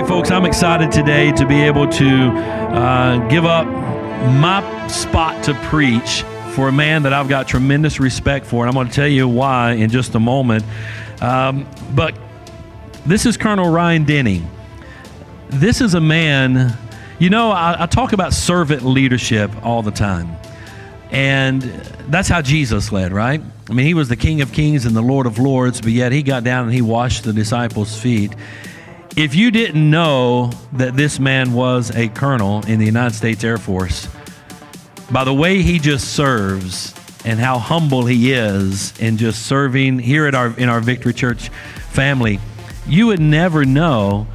folks, I'm excited today to be able to give up my spot to preach for a man that I've got tremendous respect for, and I'm going to tell you why in just a moment. But this is Colonel Ryan Denny. This is a man, you know, I talk about servant leadership all the time, and that's how Jesus led, right? I mean, he was the King of Kings and the Lord of Lords, but yet he got down and he washed the disciples' feet. If you didn't know that this man was a colonel in the United States Air Force, by the way he just serves and how humble he is in just serving here at in our Victory Church family, you would never know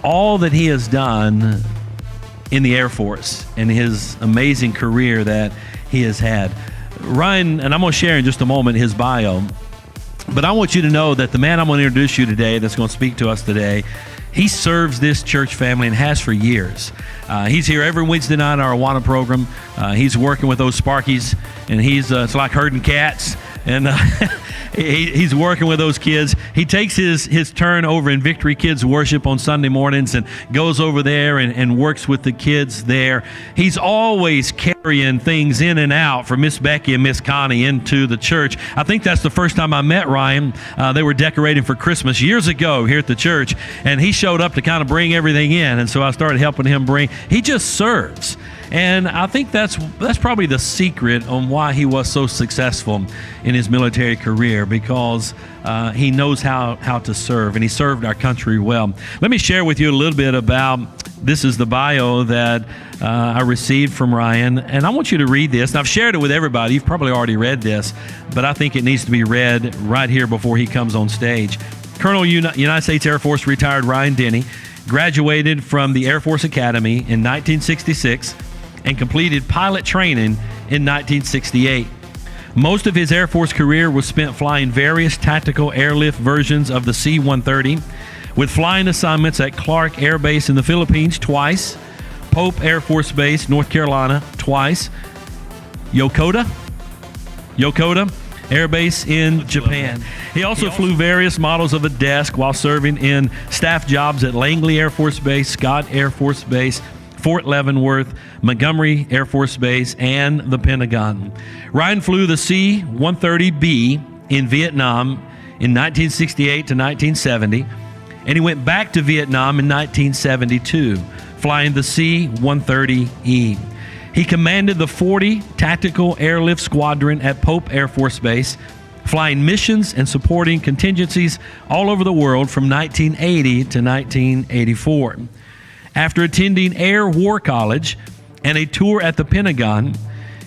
all that he has done in the Air Force and his amazing career that he has had. Ryan, and I'm going to share in just a moment his bio, but I want you to know that the man I'm going to introduce you today that's going to speak to us today, he serves this church family and has for years. He's here every Wednesday night in our Awana program. He's working with those Sparkies, and it's like herding cats. And he's working with those kids. He takes his turn over in Victory Kids Worship on Sunday mornings and goes over there and works with the kids there. He's always carrying things in and out for Miss Becky and Miss Connie into the church. I think that's the first time I met Ryan. They were decorating for Christmas years ago here at the church, and he showed up to kind of bring everything in, and so I started helping him bring. He just serves. And I think that's probably the secret on why he was so successful in his military career, because he knows how to serve, and he served our country well. Let me share with you a little bit about, this is the bio that I received from Ryan, and I want you to read this. And I've shared it with everybody. You've probably already read this, but I think it needs to be read right here before he comes on stage. Colonel United States Air Force retired Ryan Denny graduated from the Air Force Academy in 1966 and completed pilot training in 1968. Most of his Air Force career was spent flying various tactical airlift versions of the C-130, with flying assignments at Clark Air Base in the Philippines twice, Pope Air Force Base, North Carolina, twice, Yokota Air Base in Japan. He also flew various models of a desk while serving in staff jobs at Langley Air Force Base, Scott Air Force Base, Fort Leavenworth, Montgomery Air Force Base, and the Pentagon. Ryan flew the C-130B in Vietnam in 1968 to 1970, and he went back to Vietnam in 1972, flying the C-130E. He commanded the 40 Tactical Airlift Squadron at Pope Air Force Base, flying missions and supporting contingencies all over the world from 1980 to 1984. After attending Air War College and a tour at the Pentagon,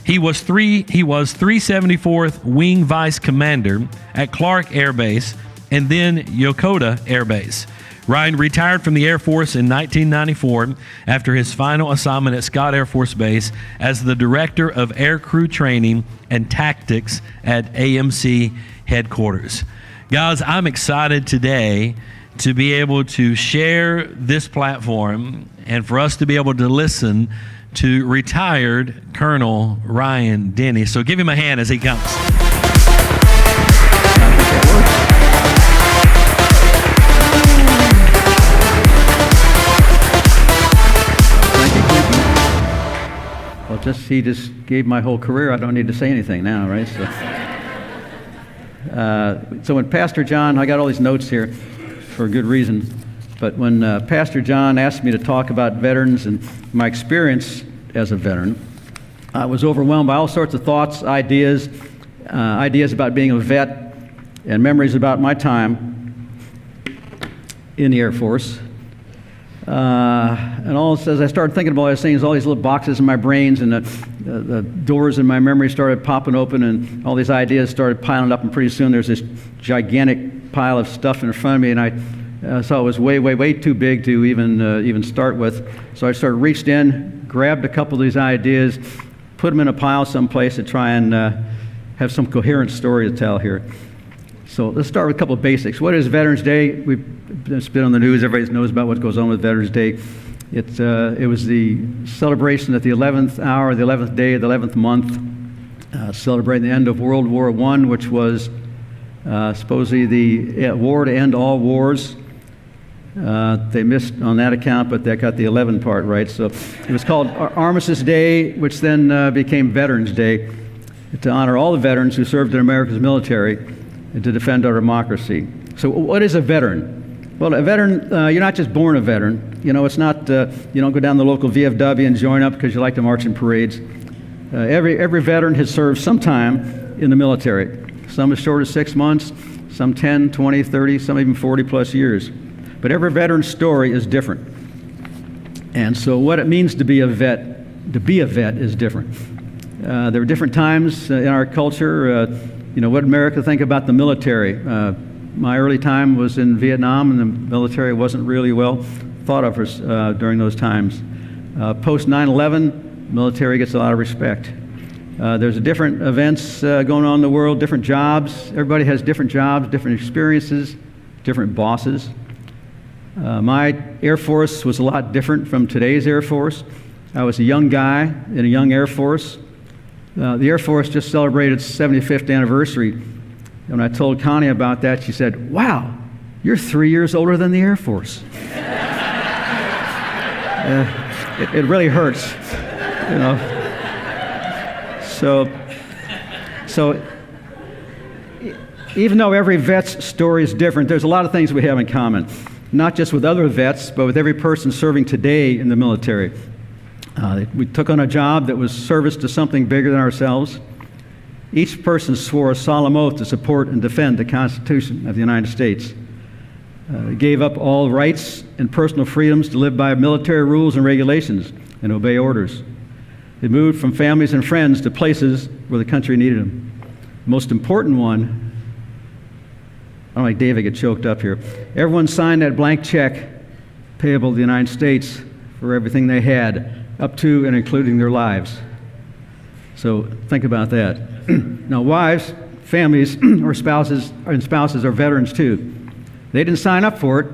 he was 374th Wing Vice Commander at Clark Air Base and then Yokota Air Base. Ryan retired from the Air Force in 1994 after his final assignment at Scott Air Force Base as the Director of Air Crew Training and Tactics at AMC Headquarters. Guys, I'm excited today to be able to share this platform and for us to be able to listen to retired Colonel Ryan Denny. So give him a hand as he comes. Well, he just gave my whole career. I don't need to say anything now, right? So when Pastor John, I got all these notes here for a good reason, but when Pastor John asked me to talk about veterans and my experience as a veteran, I was overwhelmed by all sorts of thoughts, ideas about being a vet, and memories about my time in the Air Force. And as I started thinking about all these things, all these little boxes in my brains and the doors in my memory started popping open, and all these ideas started piling up, and pretty soon there's this gigantic pile of stuff in front of me, and I saw it was way too big to even start with. So I reached in, grabbed a couple of these ideas, put them in a pile someplace to try and have some coherent story to tell here. So let's start with a couple of basics. What is Veterans Day? It's been on the news. Everybody knows about what goes on with Veterans Day. It was the celebration at the 11th hour, the 11th day of the 11th month, celebrating the end of World War I, which was supposedly the war to end all wars. They missed on that account, but they got the 11 part right. So it was called Armistice Day, which then became Veterans Day, to honor all the veterans who served in America's military and to defend our democracy. So what is a veteran? Well, a veteran, you're not just born a veteran. You know, it's not, you don't go down the local VFW and join up because you like to march in parades. Every veteran has served some time in the military. Some as short as 6 months, some 10, 20, 30, some even 40 plus years. But every veteran's story is different. And so what it means to be a vet is different. There are different times in our culture. You know, what did America think about the military? My early time was in Vietnam, and the military wasn't really well thought of us during those times. Post 9/11, military gets a lot of respect. There's different events going on in the world, different jobs. Everybody has different jobs, different experiences, different bosses. My Air Force was a lot different from today's Air Force. I was a young guy in a young Air Force. The Air Force just celebrated its 75th anniversary. When I told Connie about that, she said, "Wow, you're 3 years older than the Air Force." It really hurts, you know. So even though every vet's story is different, there's a lot of things we have in common, not just with other vets, but with every person serving today in the military. We took on a job that was service to something bigger than ourselves. Each person swore a solemn oath to support and defend the Constitution of the United States. Gave up all rights and personal freedoms to live by military rules and regulations and obey orders. They moved from families and friends to places where the country needed them. The most important one, I don't like David get choked up here. Everyone signed that blank check payable to the United States for everything they had, up to and including their lives. So think about that. Now, wives, families, or spouses are veterans too. They didn't sign up for it,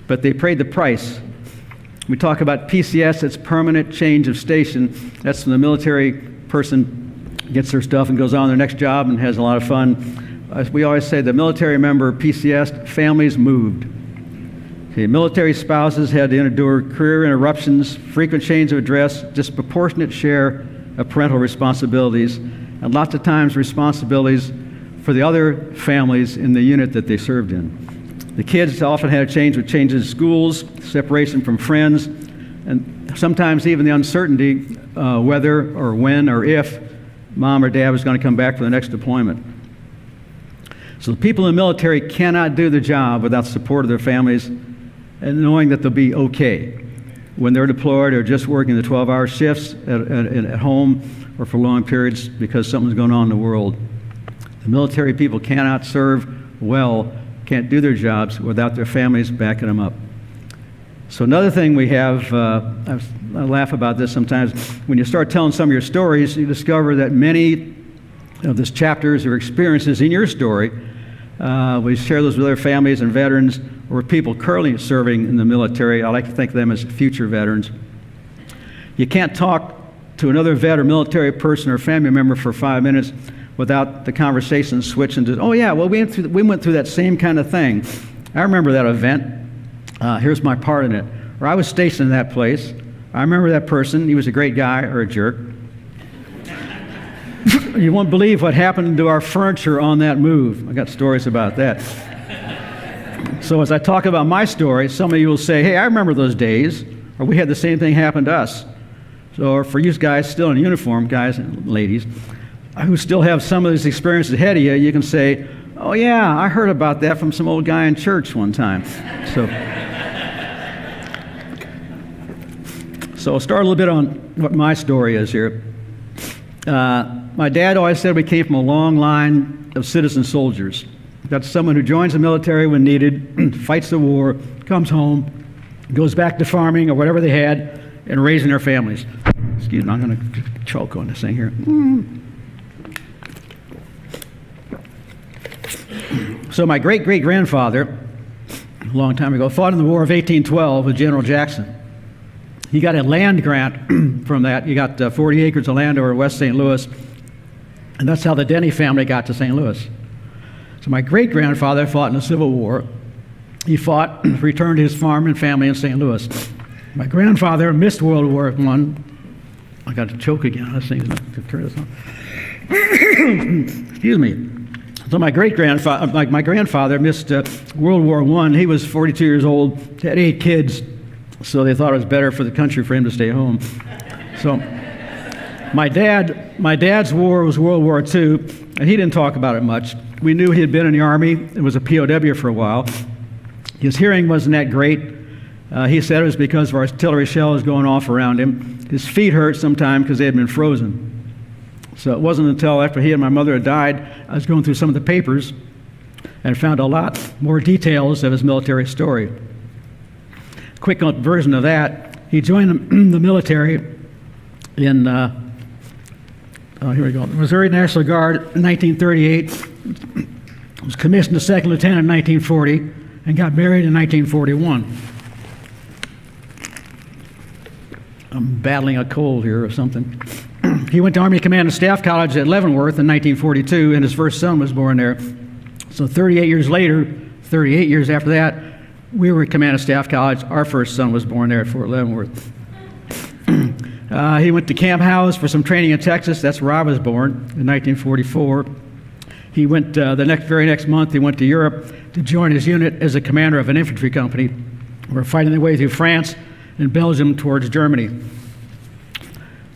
but they paid the price. We talk about PCS, that's permanent change of station. That's when the military person gets their stuff and goes on to their next job and has a lot of fun. We always say the military member PCS, families moved. Okay, military spouses had to endure career interruptions, frequent change of address, disproportionate share of parental responsibilities, and lots of times responsibilities for the other families in the unit that they served in. The kids often had a change with changes in schools, separation from friends, and sometimes even the uncertainty whether or when or if mom or dad was going to come back for the next deployment. So the people in the military cannot do the job without support of their families and knowing that they'll be okay when they're deployed or just working the 12-hour shifts at home or for long periods because something's going on in the world. The military people cannot serve well, can't do their jobs without their families backing them up. So another thing we have, I laugh about this sometimes, when you start telling some of your stories, you discover that many of these chapters or experiences in your story, we share those with other families and veterans or people currently serving in the military. I like to think of them as future veterans. You can't talk to another vet or military person or family member for 5 minutes without the conversation switching to, oh yeah, well we went through that same kind of thing. I remember that event. Here's my part in it. Or I was stationed in that place. I remember that person. He was a great guy or a jerk. You won't believe what happened to our furniture on that move. I got stories about that. So as I talk about my story, some of you will say, hey, I remember those days, or we had the same thing happen to us. So or for you guys still in uniform, guys and ladies, who still have some of these experiences ahead of you, you can say, oh yeah, I heard about that from some old guy in church one time. So I'll start a little bit on what my story is here. My dad always said we came from a long line of citizen soldiers. That's someone who joins the military when needed, fights the war, comes home, goes back to farming or whatever they had, and raising their families. Excuse me, I'm going to choke on this thing here. So my great-great-grandfather, a long time ago, fought in the War of 1812 with General Jackson. He got a land grant from that. He got 40 acres of land over West St. Louis, and that's how the Denny family got to St. Louis. So my great-grandfather fought in the Civil War, He fought, returned to his farm and family in St. Louis. My grandfather missed World War I. I got to choke again. This thing's not going to turn this on. Excuse me. So my grandfather missed World War I. He was 42 years old, had 8 kids, so they thought it was better for the country for him to stay home. So my dad's war was World War II, and he didn't talk about it much. We knew he had been in the Army and was a POW for a while. His hearing wasn't that great. He said it was because of artillery shells going off around him. His feet hurt sometimes because they had been frozen. So it wasn't until after he and my mother had died, I was going through some of the papers and found a lot more details of his military story. Quick version of that, he joined the military in, here we go, the Missouri National Guard in 1938, was commissioned a second lieutenant in 1940, and got married in 1941. I'm battling a cold here or something. He went to Army Command and Staff College at Leavenworth in 1942, and his first son was born there. So 38 years later, 38 years after that, we were at Command and Staff College. Our first son was born there at Fort Leavenworth. He went to Camp House for some training in Texas. That's where I was born in 1944. He went very next month, he went to Europe to join his unit as a commander of an infantry company. We're fighting their way through France and Belgium towards Germany.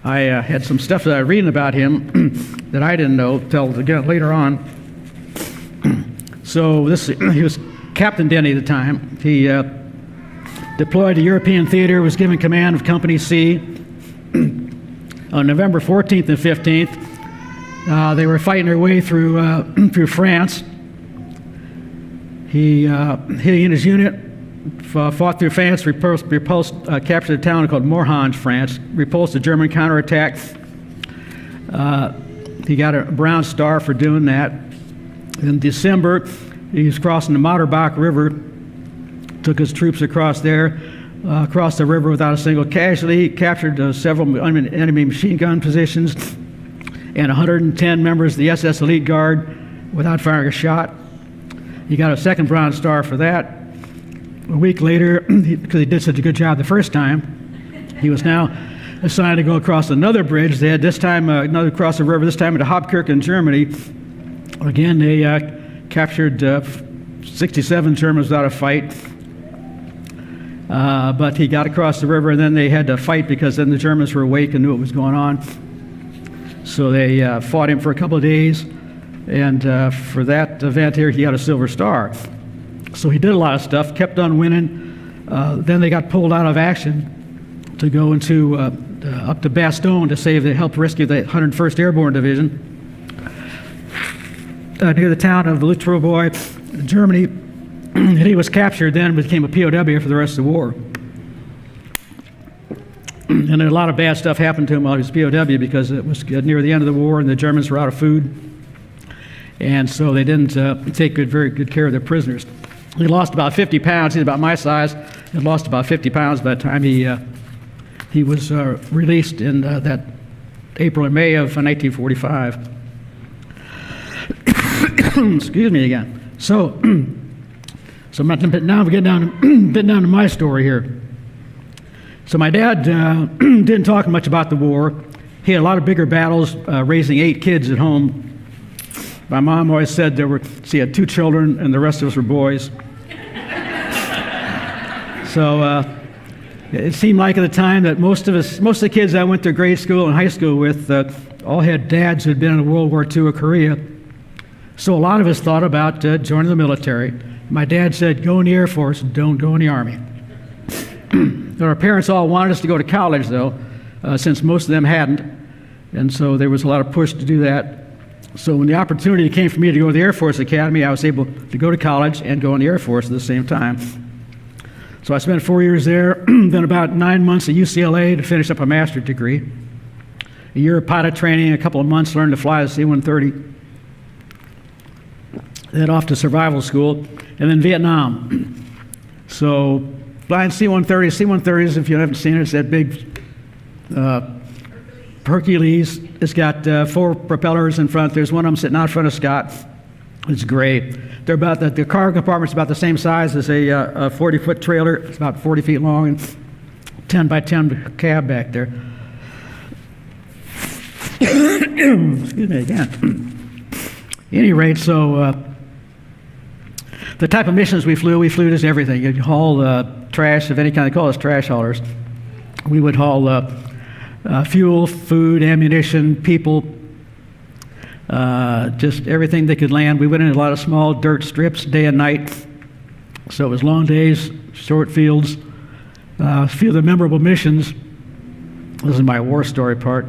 I had some stuff that I was reading about him that I didn't know till again later on. So he was Captain Denny at the time. He deployed to European theater, was given command of Company C. On November 14th and 15th, they were fighting their way through France. He and his unit fought through France, captured a town called Morhange, France, repulsed a German counterattack. He got a Bronze Star for doing that. In December, he was crossing the Matterbach River, took his troops across there, across the river without a single casualty, captured several enemy machine gun positions, and 110 members of the SS Elite Guard without firing a shot. He got a second Bronze Star for that. A week later, because he did such a good job the first time, he was now assigned to go across another bridge. They had this time another across the river, this time into Hauptkirchen, Germany. Again, they captured 67 Germans without a fight. But he got across the river, and then they had to fight because then the Germans were awake and knew what was going on. So they fought him for a couple of days, and for that event here, he got a Silver Star. So he did a lot of stuff, kept on winning. Then they got pulled out of action to go into up to Bastogne to help rescue the 101st Airborne Division near the town of Lützow, Germany. And he was captured then, became a POW for the rest of the war. And a lot of bad stuff happened to him while he was POW because it was near the end of the war and the Germans were out of food. And so they didn't take very good care of their prisoners. He lost about 50 pounds. He's about my size. He lost about 50 pounds by the time he was released in that April and May of 1945. Excuse me again. So now I'm getting down to my story here. So my dad didn't talk much about the war. He had a lot of bigger battles raising 8 kids at home. My mom always said she had 2 children and the rest of us were boys. So it seemed like at the time that most of the kids I went to grade school and high school with all had dads who had been in World War II or Korea. So a lot of us thought about joining the military. My dad said, go in the Air Force, don't go in the Army. Our parents all wanted us to go to college, though, since most of them hadn't. And so there was a lot of push to do that. So when the opportunity came for me to go to the Air Force Academy, I was able to go to college and go in the Air Force at the same time. So I spent 4 years there, then about 9 months at UCLA to finish up a master's degree. A year of pilot training, a couple of months learned to fly a C-130. Then off to survival school, and then Vietnam. So flying C-130. C-130s, if you haven't seen it, it's that big Hercules. It's got 4 propellers in front. There's one of them sitting out in front of Scott. It's gray. They're about the cargo compartment's about the same size as a 40-foot trailer. It's about 40 feet long and 10 by 10 cab back there. Excuse me again. Any rate, so the type of missions we flew just everything. You'd haul trash of any kind. They call us trash haulers. We would haul fuel, food, ammunition, people, just everything that could land. We went in a lot of small dirt strips day and night. So it was long days, short fields. A few of the memorable missions, this is my war story part.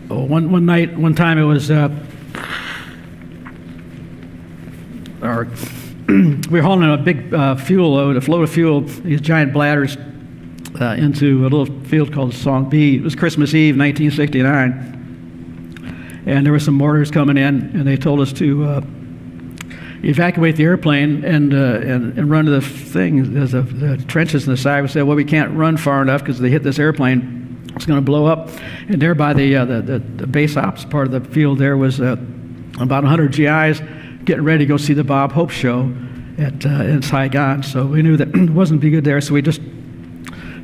One time it was, we were hauling a big fuel load, a float of fuel, these giant bladders, into a little field called Song B. It was Christmas Eve, 1969, and there were some mortars coming in, and they told us to evacuate the airplane and run to the thing. There's the trenches on the side. We said, well, we can't run far enough because they hit this airplane, it's going to blow up. And there by the base ops part of the field there was about 100 GIs getting ready to go see the Bob Hope show in Saigon. So we knew that it wasn't be good there, so we just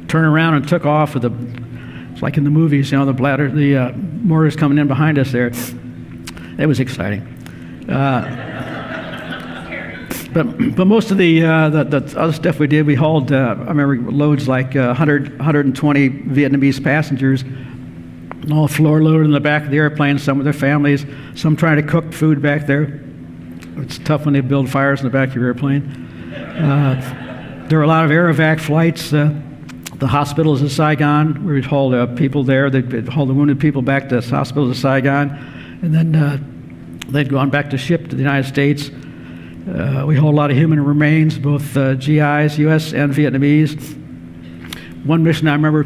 turned around and took off with it's like in the movies, the mortars coming in behind us there. It was exciting. But most of the other stuff we did, we hauled, I remember loads like 120 Vietnamese passengers, all floor loaded in the back of the airplane, some with their families, some trying to cook food back there. It's tough when they build fires in the back of your airplane. There were a lot of air-evac flights. The hospitals in Saigon, we would haul people there. They'd haul the wounded people back to the hospitals in Saigon, and then they'd go on back to ship to the United States. We hauled a lot of human remains, both GIs, U.S. and Vietnamese. One mission I remember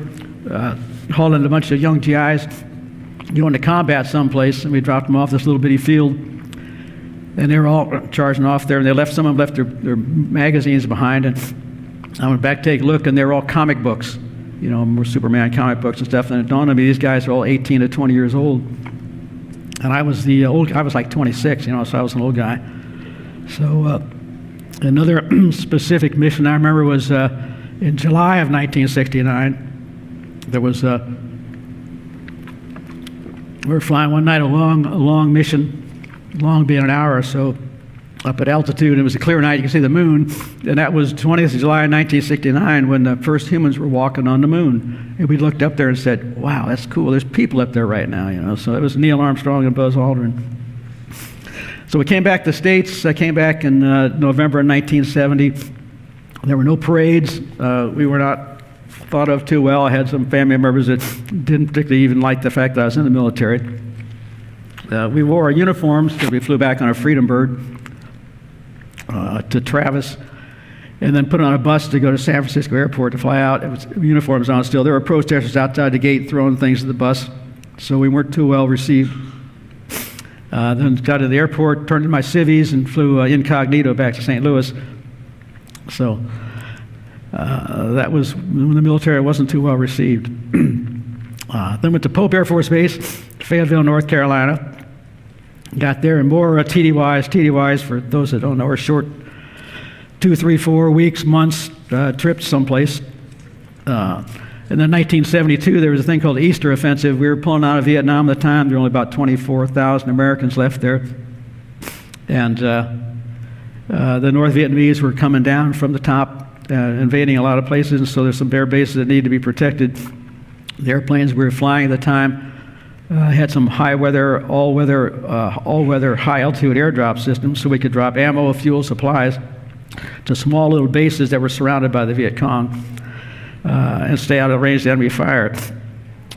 hauling a bunch of young GIs going to combat someplace, and we dropped them off this little bitty field, and they were all charging off there, and some of them left their magazines behind, and I went back to take a look, and they were all comic books, more Superman comic books and stuff, and it dawned on me these guys are all 18 to 20 years old, and I was like 26, so I was an old guy. So another specific mission I remember was in July of 1969. There was we were flying one night a long mission, long being an hour or so, up at altitude, and it was a clear night. You can see the moon, and that was 20th of July 1969 when the first humans were walking on the moon. And we looked up there and said, "Wow, that's cool. There's people up there right now." So it was Neil Armstrong and Buzz Aldrin. So we came back to the States. I came back in November of 1970. There were no parades. We were not thought of too well. I had some family members that didn't particularly even like the fact that I was in the military. We wore our uniforms because we flew back on a Freedom Bird to Travis, and then put on a bus to go to San Francisco Airport to fly out. It was uniforms on still. There were protesters outside the gate throwing things at the bus, so we weren't too well received. Then got to the airport, turned in my civvies, and flew incognito back to St. Louis. So that was when the military wasn't too well received. Then went to Pope Air Force Base, Fayetteville, North Carolina. Got there, and more TDYs. TDYs, for those that don't know, are short 2, 3, 4 weeks, months trips someplace. And then 1972, there was a thing called the Easter Offensive. We were pulling out of Vietnam at the time. There were only about 24,000 Americans left there. And the North Vietnamese were coming down from the top, invading a lot of places, and so there's some air bases that need to be protected. The airplanes we were flying at the time had some all-weather, high-altitude airdrop systems, so we could drop ammo, fuel, supplies to small little bases that were surrounded by the Viet Cong. And stay out of range of the enemy fire.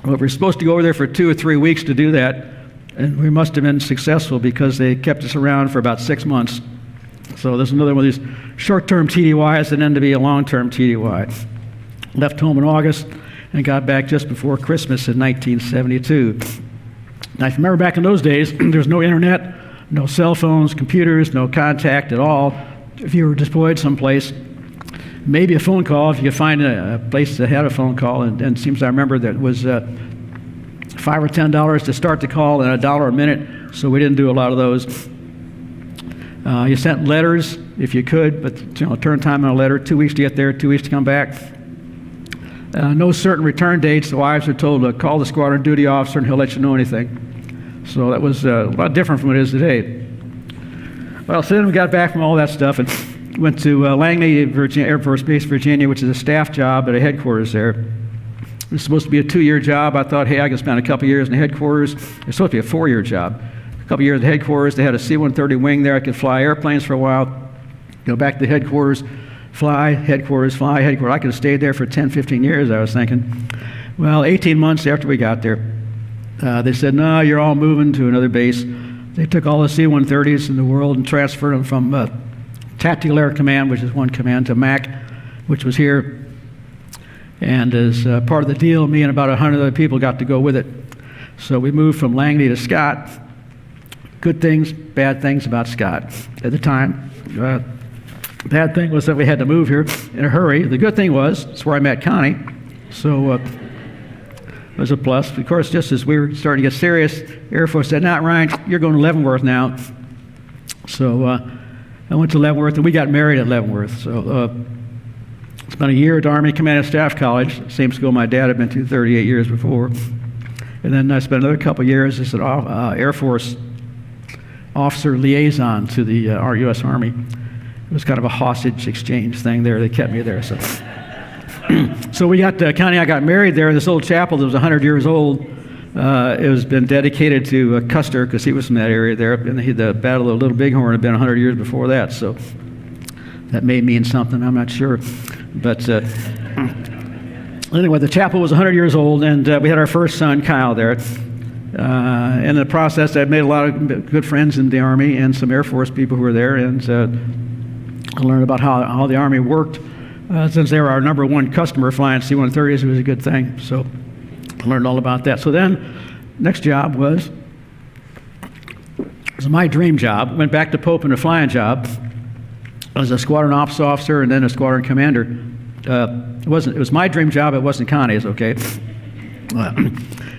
Well, we were supposed to go over there for 2 or 3 weeks to do that, and we must have been successful because they kept us around for about 6 months. So there's another one of these short-term TDYs that ended to be a long-term TDY. Left home in August and got back just before Christmas in 1972. Now, if you remember back in those days, there was no internet, no cell phones, computers, no contact at all. If you were deployed someplace, maybe a phone call, if you could find a place that had a phone call, and it seems I remember that it was $5 or $10 to start the call and $1 a minute so we didn't do a lot of those. You sent letters if you could, but turn time on a letter, 2 weeks to get there, 2 weeks to come back. No certain return dates. The wives were told to call the squadron duty officer and he'll let you know anything. So that was a lot different from what it is today. Well, so then we got back from all that stuff and went to Langley Air Force Base, Virginia, which is a staff job at a headquarters there. It was supposed to be a 2-year job. I thought, hey, I can spend a couple years in the headquarters. It's supposed to be a 4-year job. A couple years at the headquarters. They had a C-130 wing there. I could fly airplanes for a while, go back to the headquarters, fly, headquarters, fly, headquarters. I could have stayed there for 10, 15 years, I was thinking. Well, 18 months after we got there, they said, no, you're all moving to another base. They took all the C-130s in the world and transferred them from Tactical Air Command, which is one command, to MAC, which was here. And as part of the deal, me and about 100 other people got to go with it. So we moved from Langley to Scott. Good things, bad things about Scott at the time. Bad thing was that we had to move here in a hurry. The good thing was, it's where I met Connie. So it was a plus. Of course, just as we were starting to get serious, Air Force said, "Not Ryan, you're going to Leavenworth now." So I went to Leavenworth, and we got married at Leavenworth. So spent a year at Army Command and Staff College, same school my dad had been to 38 years before. And then I spent another couple of years as an Air Force officer liaison to the our U.S. Army. It was kind of a hostage exchange thing there. They kept me there. So, so we got, Connie and I got married there in this old chapel that was 100 years old. It was been dedicated to Custer because he was from that area there. And the Battle of Little Bighorn had been 100 years before that. So that may mean something. I'm not sure. But anyway, the chapel was 100 years old, and we had our first son, Kyle, there. In the process, I made a lot of good friends in the Army and some Air Force people who were there, and I learned about how the Army worked. Since they were our number one customer, flying C-130s, it was a good thing. So I learned all about that. So then, next job was my dream job. Went back to Pope in a flying job. I was a squadron ops officer and then a squadron commander. It was my dream job. It wasn't Connie's, okay?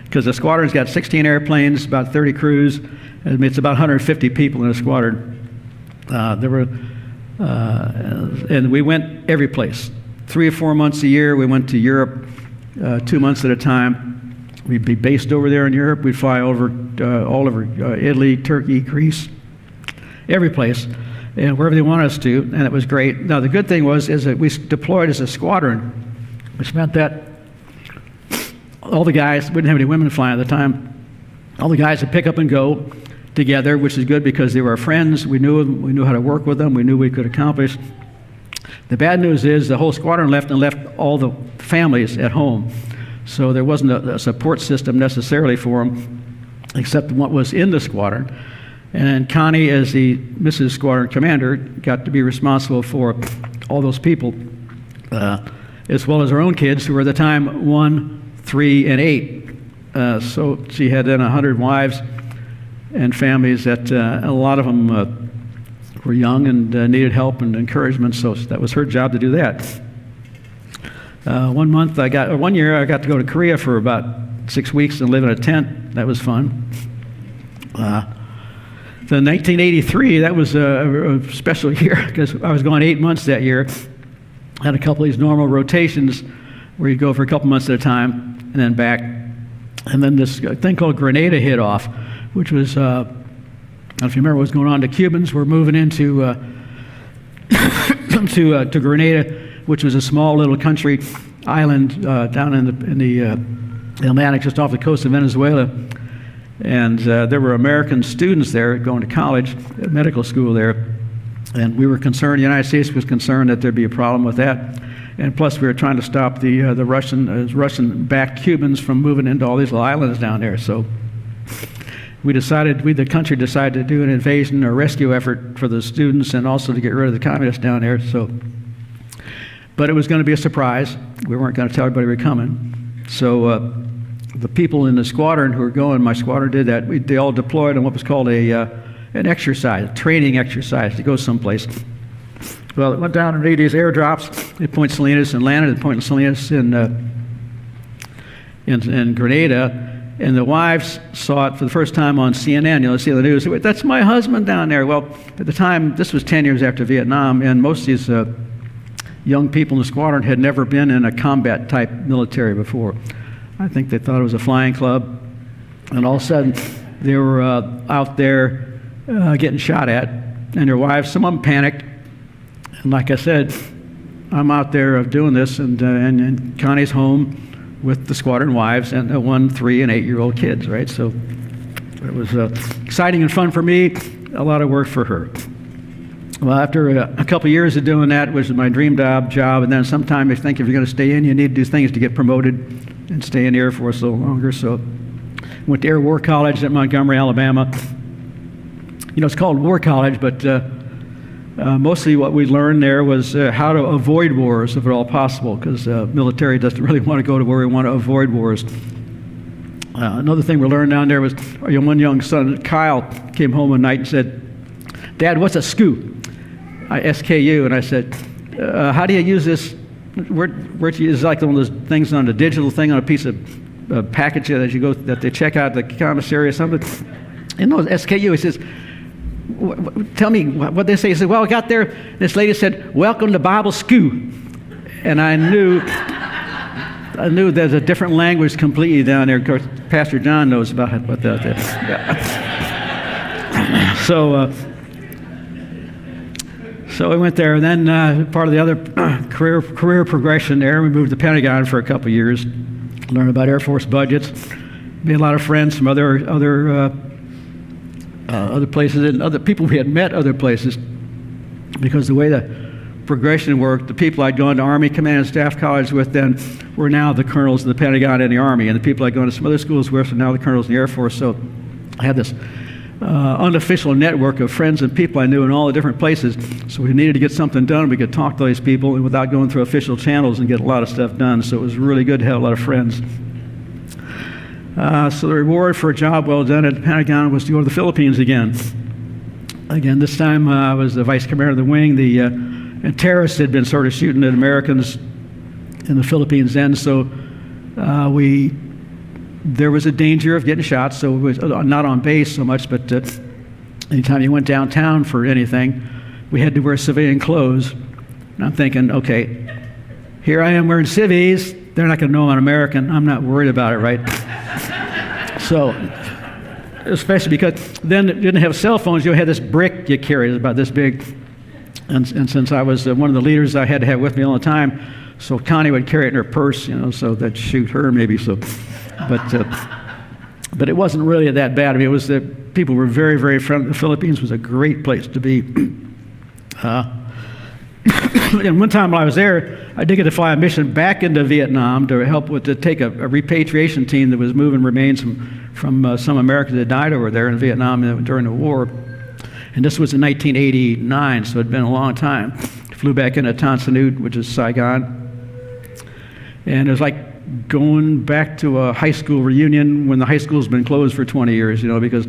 Because the squadron's got 16 airplanes, about 30 crews. It's about 150 people in a squadron. And we went every place. 3 or 4 months a year, we went to Europe, 2 months at a time. We'd be based over there in Europe. We'd fly all over Italy, Turkey, Greece, every place, and wherever they wanted us to, and it was great. Now, the good thing is that we deployed as a squadron, which meant that all the guys, we didn't have any women flying at the time, all the guys would pick up and go together, which is good because they were our friends. We knew them, we knew how to work with them, we knew we could accomplish. The bad news is the whole squadron left all the families at home. So there wasn't a support system necessarily for them, except what was in the squadron. And Connie, as the Mrs. Squadron Commander, got to be responsible for all those people, as well as her own kids, who were at the time 1, 3, and 8. So she had then 100 wives and families that a lot of them were young and needed help and encouragement. So that was her job to do that. 1 year I got to go to Korea for about 6 weeks and live in a tent. That was fun. Then 1983, that was a special year because I was gone 8 months that year. I had a couple of these normal rotations where you'd go for a couple months at a time and then back. And then this thing called Grenada hit off, which was, I don't know if you remember what was going on. The Cubans were moving into to Grenada, which was a small little country island down in the Atlantic, just off the coast of Venezuela. And there were American students there going to college, medical school there. And we were concerned, the United States was concerned that there'd be a problem with that. And plus, we were trying to stop the Russian-backed Cubans from moving into all these little islands down there. So the country decided to do an invasion or rescue effort for the students and also to get rid of the communists down there. But it was going to be a surprise. We weren't going to tell everybody we were coming. So the people in the squadron who were going, my squadron did that. They all deployed on what was called an exercise, a training exercise to go someplace. Well, it went down and made these airdrops at Point Salinas and landed at Point Salinas in Grenada. And the wives saw it for the first time on CNN. See the news. That's my husband down there. Well, at the time, this was 10 years after Vietnam, and most of these young people in the squadron had never been in a combat-type military before. I think they thought it was a flying club. And all of a sudden, they were out there getting shot at, and their wives, some of them panicked. And like I said, I'm out there doing this, and Connie's home with the squadron wives and 1, 3, and 8-year-old kids, right? So it was exciting and fun for me, a lot of work for her. Well, after a couple of years of doing that, which was my dream job, and then sometime I think if you're going to stay in, you need to do things to get promoted and stay in the Air Force a little longer. So went to Air War College at Montgomery, Alabama. It's called War College, but mostly what we learned there was how to avoid wars, if at all possible, because military doesn't really want to go to where we want to avoid wars. Another thing we learned down there was one young son, Kyle, came home one night and said, "Dad, what's a SKU?" SKU. And I said, "How do you use this? Where'd you use?" It's like one of those things on a digital thing on a piece of package that you go that they check out at the commissary or something. And no, SKU. He says, "Tell me what they say." He said, "Well, I got there. This lady said, 'Welcome to Bible School,'" and I knew there's a different language completely down there. Of course, Pastor John knows about what that is. Yeah. So we went there, and then part of the other career progression there, we moved to the Pentagon for a couple of years, learned about Air Force budgets, made a lot of friends from other places and other people we had met other places, because the way the progression worked, the people I'd gone to Army Command and Staff College with then were now the colonels in the Pentagon and the Army, and the people I'd gone to some other schools with are now the colonels in the Air Force. So I had this unofficial network of friends and people I knew in all the different places. So we needed to get something done, we could talk to these people and without going through official channels and get a lot of stuff done. So it was really good to have a lot of friends. So the reward for a job well done at the Pentagon was to go to the Philippines again. Again, this time I was the vice commander of the wing. And terrorists had been sort of shooting at Americans in the Philippines then. So there was a danger of getting shot. So it was not on base so much, but anytime you went downtown for anything, we had to wear civilian clothes. And I'm thinking, okay, here I am wearing civvies. They're not going to know I'm American. I'm not worried about it, right? So, especially because then you didn't have cell phones. You had this brick you carried. It was about this big. And since I was one of the leaders, I had to have with me all the time. So Connie would carry it in her purse, so that'd shoot her maybe. So, but it wasn't really that bad. I mean, it was that people were very, very friendly. The Philippines was a great place to be. And one time while I was there, I did get to fly a mission back into Vietnam to help to take a repatriation team that was moving remains from some Americans that died over there in Vietnam during the war. And this was in 1989, so it had been a long time. Flew back into Tan Son Nhut, which is Saigon. And it was like going back to a high school reunion when the high school's been closed for 20 years, because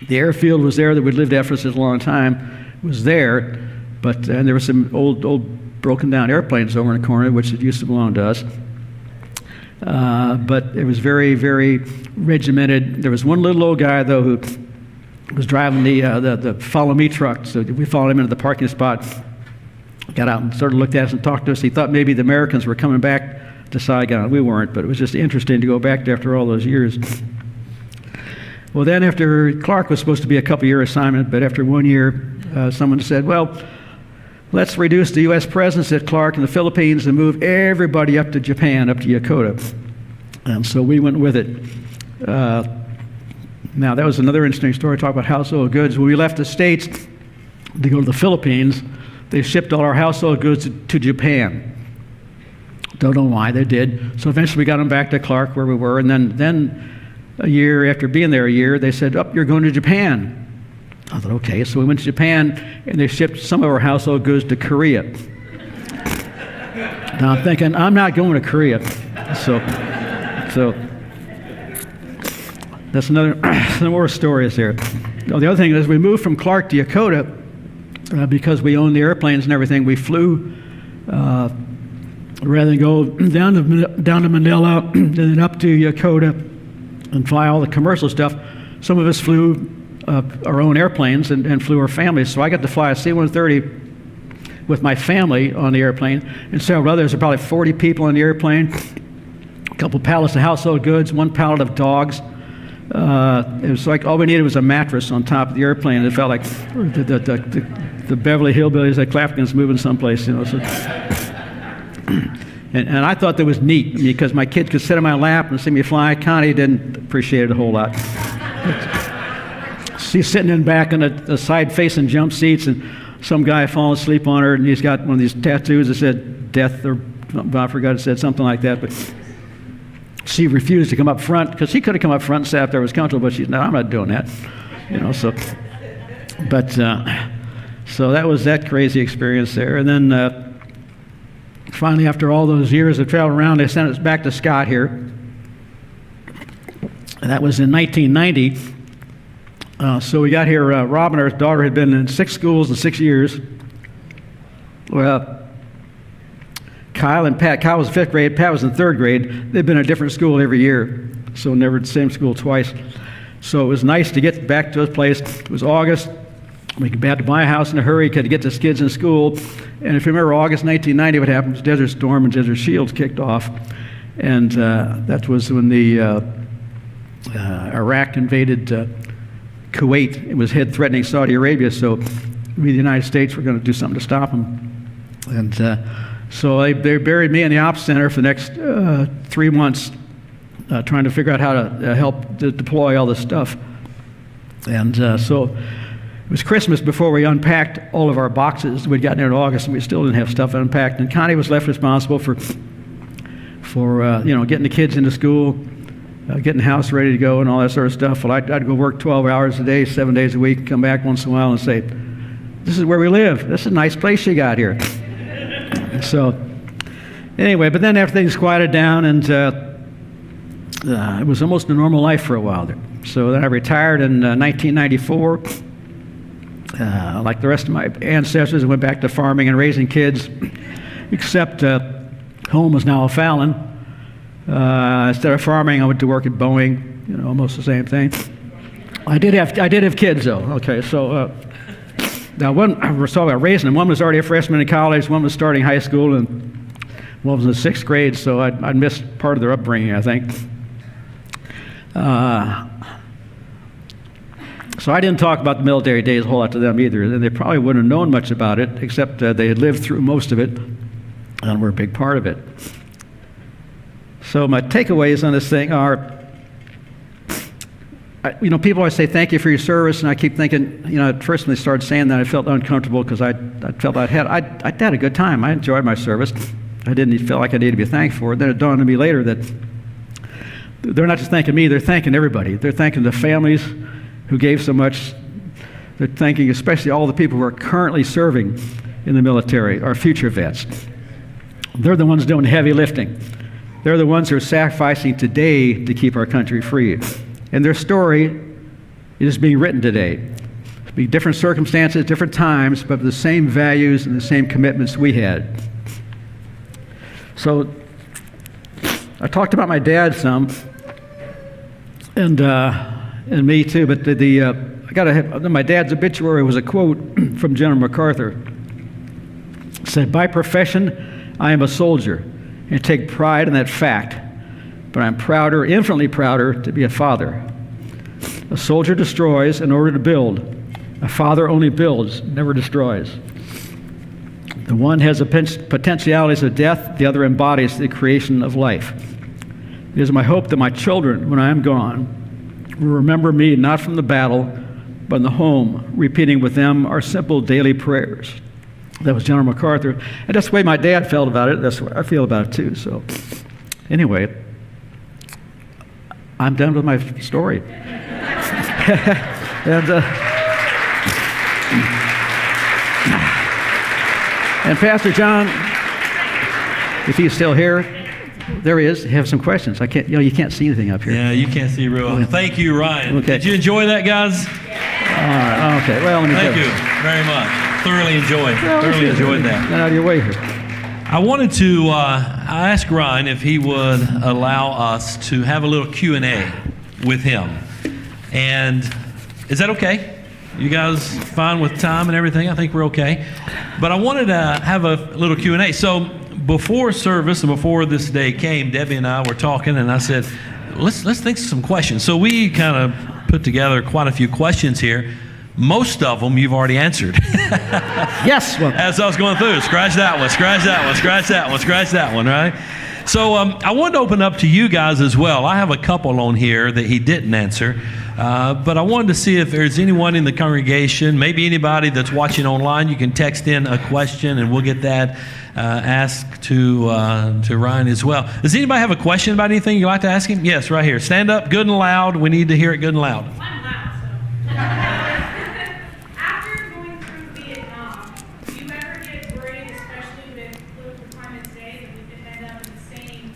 the airfield was there that we'd lived at for such a long time, was there, and there were some old broken down airplanes over in the corner, which used to belong to us. But it was very, very regimented. There was one little old guy, though, who was driving the Follow Me truck. So we followed him into the parking spot, got out and sort of looked at us and talked to us. He thought maybe the Americans were coming back to Saigon. We weren't, but it was just interesting to go back there after all those years. Well, then after Clark was supposed to be a couple-year assignment, but after 1 year, someone said, well, let's reduce the U.S. presence at Clark in the Philippines and move everybody up to Japan, up to Yokota. And so we went with it. Now, that was another interesting story, talk about household goods. When we left the States to go to the Philippines, they shipped all our household goods to Japan. Don't know why they did. So eventually we got them back to Clark where we were, and then a year after being there a year, they said, you're going to Japan. I thought, okay. So we went to Japan, and they shipped some of our household goods to Korea. Now I'm thinking, I'm not going to Korea. So that's another more stories there. The other thing is we moved from Clark to Yokota because we owned the airplanes and everything. We flew rather than go down to Manila and then up to Yokota and fly all the commercial stuff. Some of us flew our own airplanes and flew our families. So I got to fly a C-130 with my family on the airplane, and several others. There were probably 40 people on the airplane, a couple pallets of household goods, one pallet of dogs. It was like all we needed was a mattress on top of the airplane. It felt like the Beverly Hillbillies at Claflin's moving someplace, you know. So. And I thought that was neat because my kids could sit on my lap and see me fly. Connie didn't appreciate it a whole lot. She's sitting in back in the side-facing jump seats, and some guy falling asleep on her, and he's got one of these tattoos that said death, or I forgot it said something like that, but she refused to come up front because she could have come up front and sat up there, was comfortable, but she's, no, I'm not doing that, you know. So, but so that was that crazy experience there, and then finally, after all those years of traveling around, they sent us back to Scott here. And that was in 1990. So we got here. Robin, our daughter, had been in 6 schools in 6 years. Well, Kyle and Pat. Kyle was in 5th grade. Pat was in 3rd grade. They'd been at a different school every year, so never the same school twice. So it was nice to get back to this place. It was August. We had to buy a house in a hurry, had to get the kids in school. And if you remember August 1990, what happened was Desert Storm and Desert Shields kicked off. And that was when the Iraq invaded Kuwait. It was threatening Saudi Arabia, so we, the United States, were going to do something to stop them. And so they buried me in the Ops Center for the next 3 months, trying to figure out how to help deploy all this stuff. And so it was Christmas before we unpacked all of our boxes. We'd gotten there in August, and we still didn't have stuff unpacked. And Connie was left responsible for getting the kids into school, getting the house ready to go, and all that sort of stuff. Well, I'd go work 12 hours a day, 7 days a week, come back once in a while and say, "This is where we live. This is a nice place you got here." So anyway, but then after things quieted down, and it was almost a normal life for a while there. So then I retired in 1994. Like the rest of my ancestors, I went back to farming and raising kids, except home was now O'Fallon. Instead of farming, I went to work at Boeing, you know, almost the same thing. I did have kids, though. Okay, so now one, I was talking about raising them. One was already a freshman in college, one was starting high school, and one was in the 6th grade, so I missed part of their upbringing, I think. So I didn't talk about the military days a whole lot to them either. And they probably wouldn't have known much about it, except they had lived through most of it and were a big part of it. So my takeaways on this thing are, people always say thank you for your service, and I keep thinking, at first when they started saying that, I felt uncomfortable because I felt I'd had a good time. I enjoyed my service. I didn't feel like I needed to be thanked for it. Then it dawned on me later that they're not just thanking me, they're thanking everybody. They're thanking the families who gave so much. They're thanking especially all the people who are currently serving in the military, our future vets. They're the ones doing heavy lifting. They're the ones who are sacrificing today to keep our country free. And their story is being written today. It'll be different circumstances, different times, but the same values and the same commitments we had. So I talked about my dad some, and me too, but my dad's obituary was a quote from General MacArthur. It said, "By profession, I am a soldier, and take pride in that fact, but I'm prouder, infinitely prouder, to be a father. A soldier destroys in order to build. A father only builds, never destroys. The one has the potentialities of death, the other embodies the creation of life. It is my hope that my children, when I am gone, will remember me not from the battle, but in the home, repeating with them our simple daily prayers." That was General MacArthur. And that's the way my dad felt about it. That's the way I feel about it too. So anyway, I'm done with my story. And Pastor John, if he's still here, there he is. Have some questions. You can't see anything up here. Yeah, you can't see real well. Okay. Thank you, Ryan. Okay. Did you enjoy that, guys? All right. Okay. Well, let me Thank you very much. Thoroughly enjoyed that. Get out of your way here. I wanted to ask Ryan if he would allow us to have a little Q&A with him. And is that okay? You guys fine with time and everything? I think we're okay. But I wanted to have a little Q&A. So before service and before this day came, Debbie and I were talking, and I said, let's think of some questions. So we kind of put together quite a few questions here. Most of them you've already answered. Yes. Well, as I was going through, scratch that one, scratch that one, scratch that one, scratch that one, right? So I wanted to open up to you guys as well. I have a couple on here that he didn't answer, but I wanted to see if there's anyone in the congregation, maybe anybody that's watching online. You can text in a question, and we'll get that asked to Ryan as well. Does anybody have a question about anything you'd like to ask him? Yes, right here. Stand up, good and loud. We need to hear it good and loud. I'm loud, so. After going through Vietnam, do you ever get worried, especially with political climate today, that we could end up in the same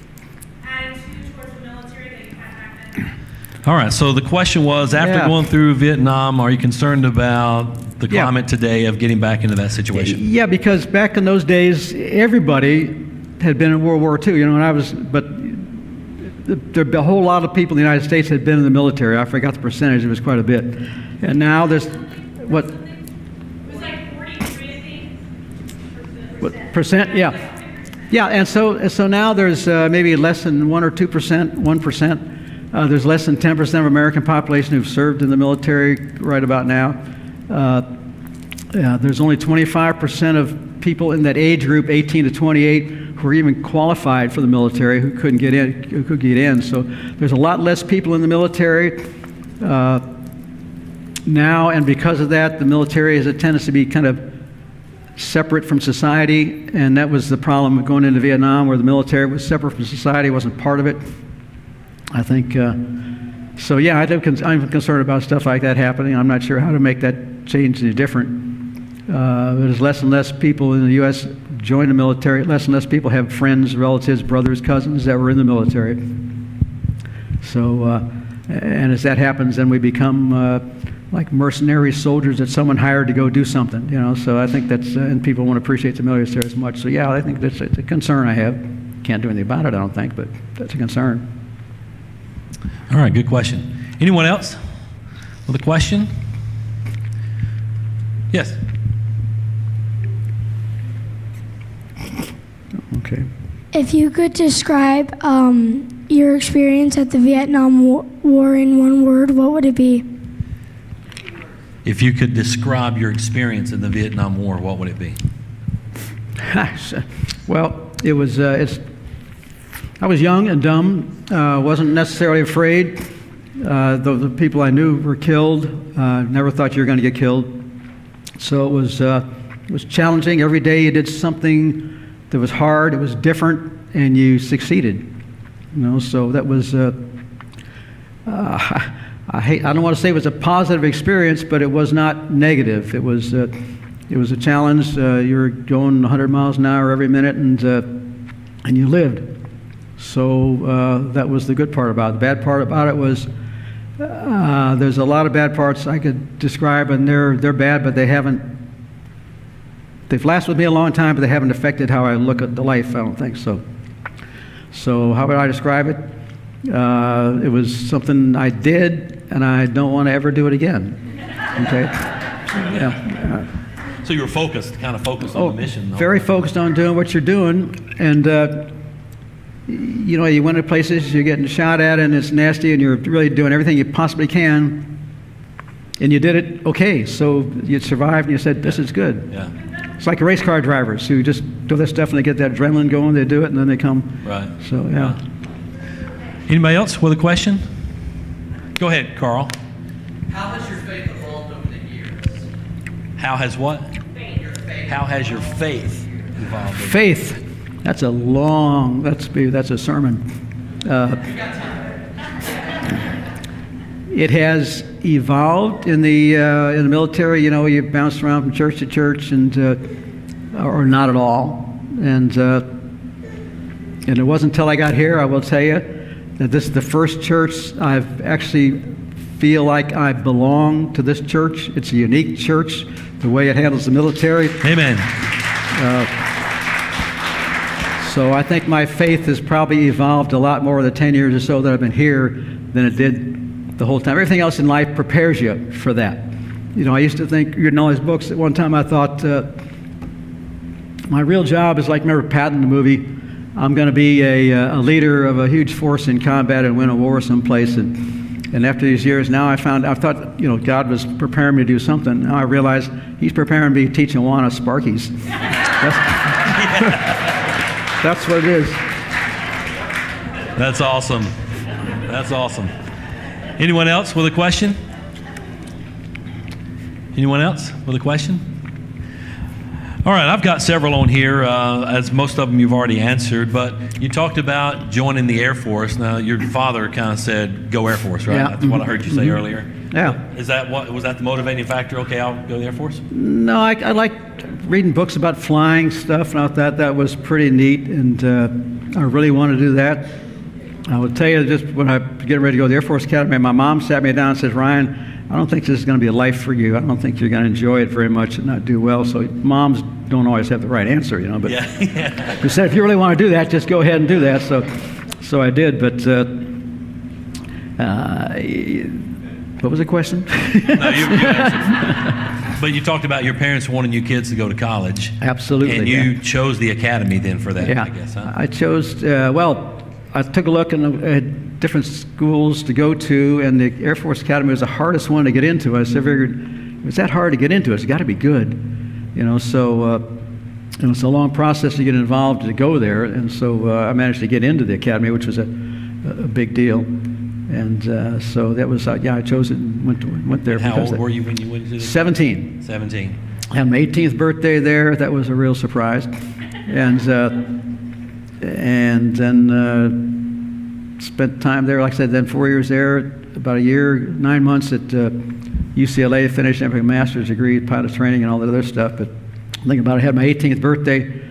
attitude towards the military that you had back then? All right, so the question was, after going through Vietnam, are you concerned about the climate today of getting back into that situation? Yeah, because back in those days, everybody had been in World War II. You know, there a whole lot of people in the United States had been in the military. I forgot the percentage; it was quite a bit. And now there's what? It was like 43, I think. What percent? Yeah, yeah. And so now there's maybe less than 1 or 2%, 1%. There's less than 10% of American population who've served in the military right about now. There's only 25% of people in that age group, 18 to 28, who are even qualified for the military, who couldn't get in. Who could get in. So there's a lot less people in the military now, and because of that, the military has a tendency to be kind of separate from society, and that was the problem going into Vietnam, where the military was separate from society, wasn't part of it. I think, so yeah, I'm concerned about stuff like that happening. I'm not sure how to make that change any different. There's less and less people in the U.S. join the military. Less and less people have friends, relatives, brothers, cousins that were in the military. So, and as that happens, then we become like mercenary soldiers that someone hired to go do something, you know. So I think that's, and people won't appreciate the military as much. So yeah, I think that's a concern I have. Can't do anything about it, I don't think, but that's a concern. All right, good question. Anyone else with a question? Yes. Okay. If you could describe your experience at the Vietnam War in one word, what would it be? If you could describe your experience in the Vietnam War, what would it be? Well, it was, I was young and dumb, wasn't necessarily afraid. The people I knew were killed. Never thought you were going to get killed. So it was challenging. Every day you did something that was hard, it was different, and you succeeded. You know, so that was, I don't want to say it was a positive experience, but it was not negative. It was a challenge. You were going 100 miles an hour every minute, and you lived. So that was the good part about it. The bad part about it was there's a lot of bad parts I could describe, and they're bad, but they've lasted with me a long time, but they haven't affected how I look at the life, I don't think so. So how would I describe it? It was something I did, and I don't want to ever do it again. Okay? Yeah. So you were kind of focused on the mission. Very focused on doing what you're doing, and you know, you went to places, you're getting shot at, and it's nasty, and you're really doing everything you possibly can, and you did it okay. So you survived, and you said, this is good. Yeah. It's like race car drivers who just do this stuff, and they get that adrenaline going, they do it, and then they come. Right. So, yeah. Anybody else with a question? Go ahead, Carl. How has your faith evolved over the years? How has what? Your faith. How has your faith evolved? Faith. That's a sermon. It has evolved in the military. You know, you bounced around from church to church, and or not at all. And it wasn't until I got here, I will tell you, that this is the first church I've actually feel like I belong to this church. It's a unique church, the way it handles the military. Amen. So I think my faith has probably evolved a lot more in the 10 years or so that I've been here than it did the whole time. Everything else in life prepares you for that. You know, I used to think, reading all these books, at one time I thought, my real job is like, remember Patton, the movie? I'm going to be a leader of a huge force in combat and win a war someplace. And after these years, now I thought, you know, God was preparing me to do something. Now I realize He's preparing me to teach Awana Sparkies. That's what it is. That's awesome. That's awesome. Anyone else with a question? Anyone else with a question? All right, I've got several on here, as most of them you've already answered, but you talked about joining the Air Force. Now, your father kind of said, go Air Force, right? Yeah. That's what I heard you say earlier. Yeah. Was that the motivating factor? Okay, I'll go to the Air Force? No, I liked reading books about flying stuff, and I thought that was pretty neat, and I really wanted to do that. I will tell you, just when I was getting ready to go to the Air Force Academy, my mom sat me down and says, Ryan, I don't think this is going to be a life for you. I don't think you're going to enjoy it very much and not do well. So moms don't always have the right answer, you know. But Yeah. she said, if you really want to do that, just go ahead and do that. So I did. But what was the question? No, you answered. But you talked about your parents wanting you kids to go to college. Absolutely. And you yeah. chose the academy then for that, Yeah. I guess, huh? I chose, I took a look and I had different schools to go to, and the Air Force Academy was the hardest one to get into. I figured, it was that hard to get into, it's got to be good. You know, so it's a long process to get involved to go there, and so I managed to get into the academy, which was a big deal. And so that was, I chose it and went there. And how because old were you when you went to the 17. 17. I had my 18th birthday there. That was a real surprise. And then spent time there, like I said, then 4 years there, about a year, 9 months at UCLA, finished having a master's degree, pilot training and all that other stuff. But thinking about it, I had my 18th birthday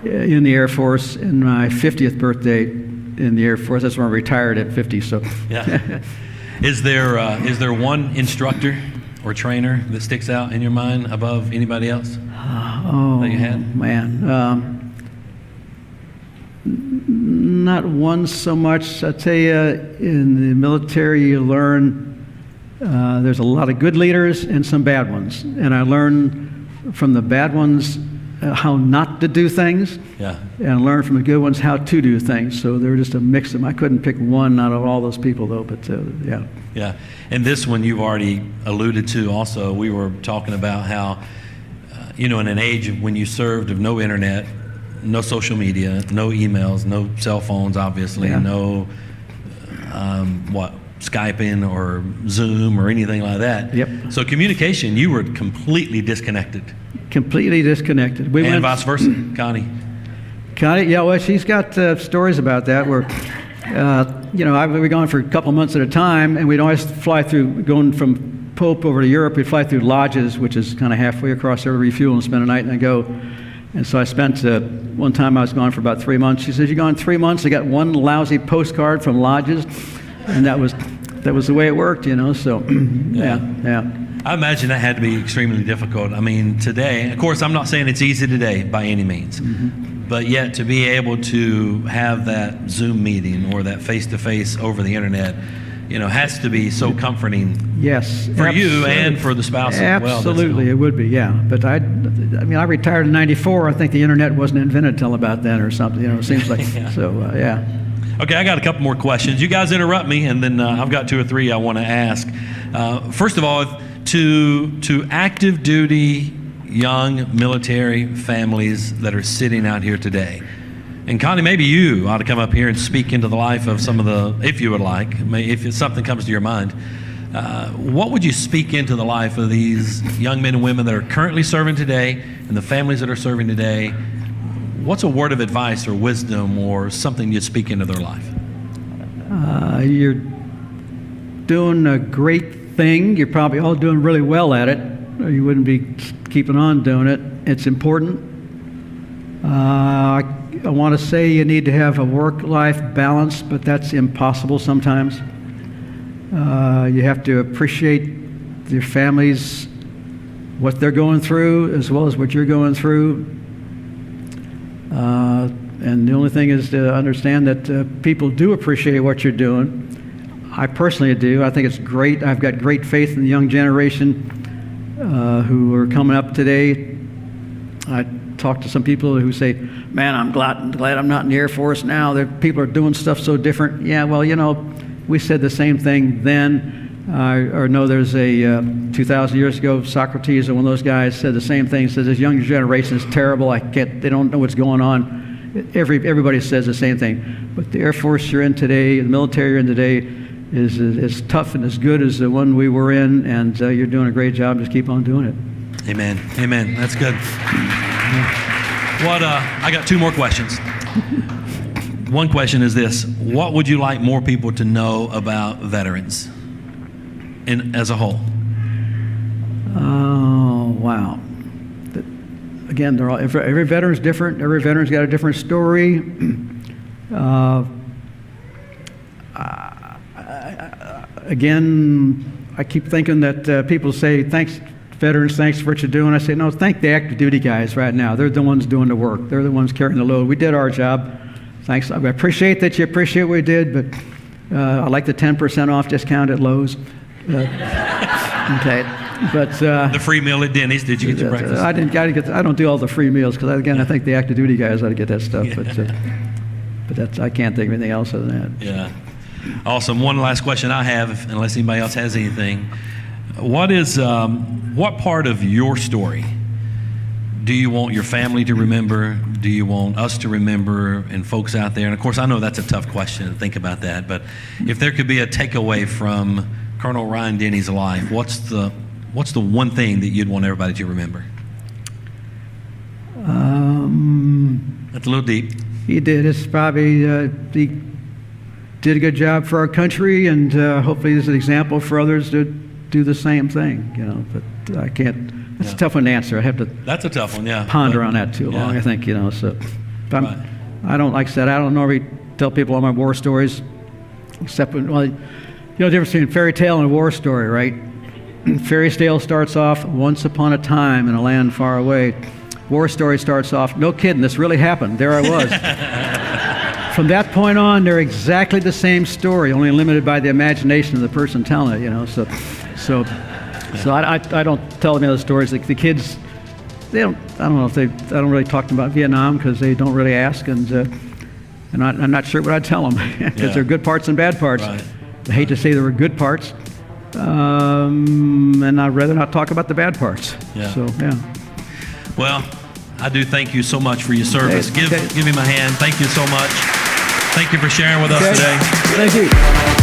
in the Air Force and my 50th birthday in the Air Force. That's when I retired at 50. So Yeah. Is there one instructor or trainer that sticks out in your mind above anybody else that you had? Man. Not one so much. I tell you, in the military, you learn there's a lot of good leaders and some bad ones. And I learned from the bad ones how not to do things, Yeah. and I learned from the good ones how to do things. So they're just a mix of them. I couldn't pick one out of all those people, though, but yeah. Yeah. And this one you've already alluded to also. We were talking about how, in an age of when you served of no internet, no social media, no emails, no cell phones, obviously, Yeah. no, Skyping or Zoom or anything like that. Yep. So communication, you were completely disconnected. Completely disconnected. We And went, vice versa, Connie. Connie, yeah, well, she's got stories about that where, we'd gone for a couple months at a time, and we'd always fly through, going from Pope over to Europe, we'd fly through lodges, which is kind of halfway across there, refuel and spend a night and then go. And so I spent, one time I was gone for about 3 months. She says, you're gone 3 months, I got one lousy postcard from lodges, and that was the way it worked, so, yeah. I imagine that had to be extremely difficult. I mean, today, of course, I'm not saying it's easy today by any means, but yet to be able to have that Zoom meeting or that face-to-face over the internet, has to be so comforting. Yes. For you and for the spouse as well. Absolutely, it would be, yeah. But I retired in '94. I think the internet wasn't invented till about then or something. It seems like, Yeah. So, yeah. Okay, I got a couple more questions. You guys interrupt me, and then I've got 2 or 3 I want to ask. First of all, to active duty young military families that are sitting out here today, and Connie, maybe you ought to come up here and speak into the life of some of the, if you would like, if something comes to your mind. What would you speak into the life of these young men and women that are currently serving today and the families that are serving today? What's a word of advice or wisdom or something you'd speak into their life? You're doing a great thing. You're probably all doing really well at it, or you wouldn't be keeping on doing it. It's important. I want to say you need to have a work-life balance, but that's impossible sometimes. You have to appreciate your families, what they're going through, as well as what you're going through. And the only thing is to understand that people do appreciate what you're doing. I personally do. I think it's great. I've got great faith in the young generation who are coming up today. I talk to some people who say, man, I'm glad I'm not in the Air Force now. People are doing stuff so different. Yeah, well, we said the same thing then. Or no, there's a 2,000 years ago, Socrates, or one of those guys said the same thing. He says, this younger generation is terrible. They don't know what's going on. Everybody says the same thing. But the Air Force you're in today, the military you're in today, is as tough and as good as the one we were in, and you're doing a great job. Just keep on doing it. Amen. Amen. That's good. I got two more questions. One question is this: what would you like more people to know about veterans, as a whole? Oh, wow. Again, every veteran's different. Every veteran's got a different story. Again, I keep thinking that people say, thanks, veterans, thanks for what you're doing. I say, no, thank the active duty guys right now. They're the ones doing the work. They're the ones carrying the load. We did our job. Thanks. I appreciate that you appreciate what we did, but I like the 10% off discount at Lowe's. Okay. But the free meal at Denny's. Did you get your breakfast? I don't do all the free meals because I think the active duty guys ought to get that stuff. Yeah. But I can't think of anything else other than that. Yeah. Awesome. One last question I have, unless anybody else has anything. What part of your story do you want your family to remember? Do you want us to remember, and folks out there? And of course, I know that's a tough question to think about that. But if there could be a takeaway from Colonel Ryan Denny's life, what's the one thing that you'd want everybody to remember? That's a little deep. He did. It's probably he did a good job for our country, and hopefully he's an example for others to do the same thing. But I can't. It's a tough one to answer. I have to. That's a tough one. Yeah. Ponder on that too long. I think So, Right. I don't like I said. I don't normally tell people all my war stories, except when the difference between a fairy tale and a war story, right? Fairy tale starts off once upon a time in a land far away. War story starts off, no kidding, this really happened. There I was. From that point on, they're exactly the same story, only limited by the imagination of the person telling it. So I don't tell them other stories. Like the kids, they don't. I don't really talk to them about Vietnam because they don't really ask, and I'm not sure what I'd tell them because there are good parts and bad parts. Right. I hate to say there were good parts, and I'd rather not talk about the bad parts. Yeah. So yeah. Well, I do thank you so much for your service. Okay. Give him a hand. Thank you so much. Thank you for sharing with us Okay. today. Thank you.